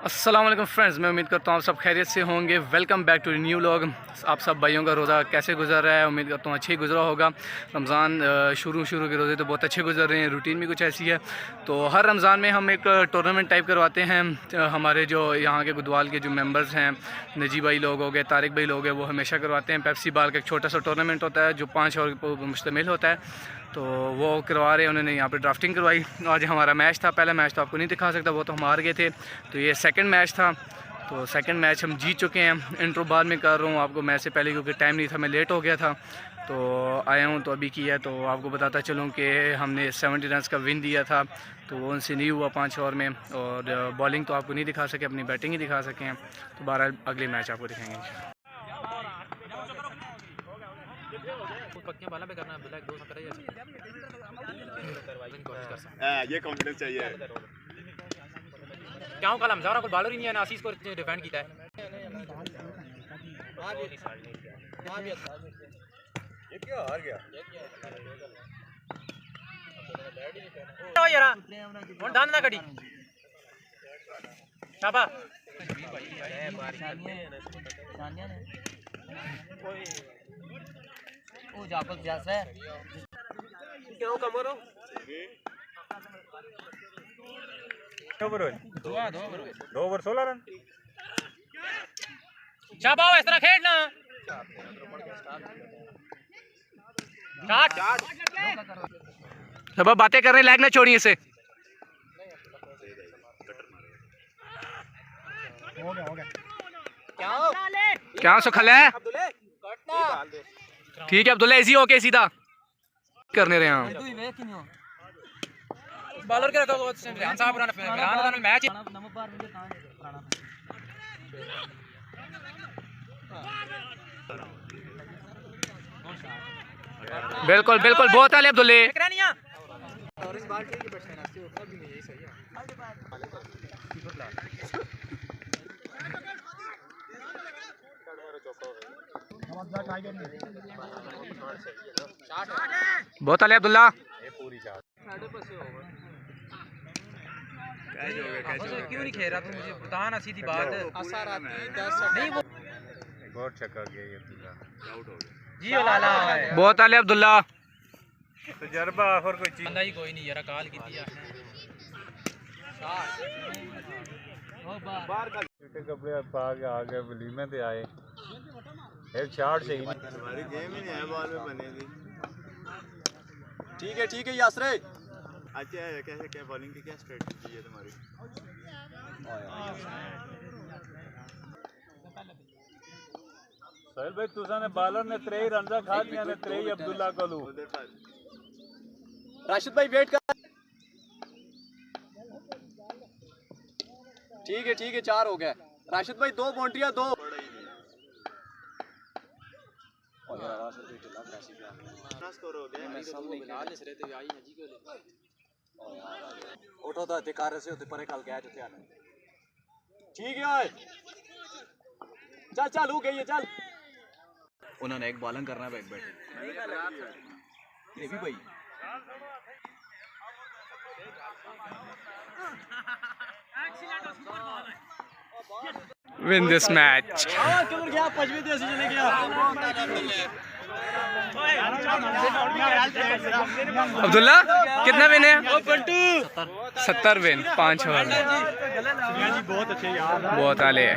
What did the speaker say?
अस्सलाम वालेकुम फ्रेंड्स, मैं उम्मीद करता हूँ आप सब खैरियत से होंगे। Welcome back to new vlog. आप सब भाइयों का रोज़ा कैसे गुजर रहा है? उम्मीद करता हूँ अच्छे ही गुजरा होगा। रमज़ान शुरू के रोज़े तो बहुत अच्छे गुजर रहे हैं। रूटीन भी कुछ ऐसी है। तो हर रमज़ान में हम एक टूर्नामेंट टाइप करवाते हैं। हमारे जो यहाँ के गुदवाल के जो मेंबर्स हैं, नजीब भाई लोग हो गए, तारिक भाई लोग हैं, वो हमेशा करवाते हैं। पेप्सी बार का एक छोटा सा टूर्नामेंट होता है जो 5 ओवर पर मुश्तमिल होता है। तो वो करवा रहे हैं, उन्होंने यहाँ पे ड्राफ्टिंग करवाई। आज हमारा मैच था। पहला मैच तो आपको नहीं दिखा सकता, वो तो हम हार गए थे। तो ये सेकंड मैच था। तो सेकंड मैच हम जीत चुके हैं। इंट्रो बाद में कर रहा हूँ आपको मैच से पहले, क्योंकि टाइम नहीं था, मैं लेट हो गया था। तो आया हूँ तो अभी किया, तो आपको बताता चलूँ कि हमने 70 रन का विन दिया था। तो वो उनसे नहीं हुआ 5 ओवर में। और बॉलिंग तो आपको नहीं दिखा सके, अपनी बैटिंग ही दिखा सके हैं। तो 12 अगले मैच आपको दिखाएंगे। ये कॉन्फिडेंस चाहिए। क्या कल हमजा को बॉलर ही नहीं है, आशीष को डिफेंड किया है। ये क्या हार गया? ओ यार कौन डाल ना कड़ी शाबा ओ जाकल जैसे क्यों कमरो दो ओवर 16 रन। शाबाश, इस तरह खेलना। सब बातें कर रहे हैं, लैग ना छोड़िए इसे। क्या सुखल है? ठीक है अब्दुल्ला, इजी ओके सीधा करने रहे हैं। बॉलर के रखो ध्यान साहब पुराना मैच। बिल्कुल बिल्कुल, बहुत आले अब्दुल्ले। बहुत आले अब्दुल्ला। क्यों नहीं खेल रहा तू? मुझे बता ना सीधी बात। नहीं वो बहुत छक्का गया ये आउट हो गया जी लाला बहुत आले अब्दुल्ला। तजर्बा आखिर कोई चीज बंदा ही कोई नहीं यार, काल की दिया बाहर का छोटे कपड़े पा के आ गए, वलीमे पे आए। एक शॉट से ही हमारी गेम ही नहीं है, बॉल में बनेगी। ठीक है यासरे। अच्छा कैसे क्या बॉलिंग की क्या स्ट्रेटजी है तुम्हारी? साहिल भाई तुसा ने बॉलर ने 3 रन खा लिया ने 3 अब्दुल्ला को लू। राशिद भाई वेट कर। ठीक है 4 हो गए। राशिद भाई 2 बाउंड्रियां 2। उठो तो अधिकार से होते परे कल गया थे आने। ठीक है चल चल हो गई है चल। उन्होंने एक बॉलिंग करना है, एक बैटिंग। ये भी भाई Win this match. कवर गया 25 देसी जने गया। अब्दुल्ला कितना विन है? 70 विन 5 ओवर। बहुत अच्छे यार, बहुत आले है।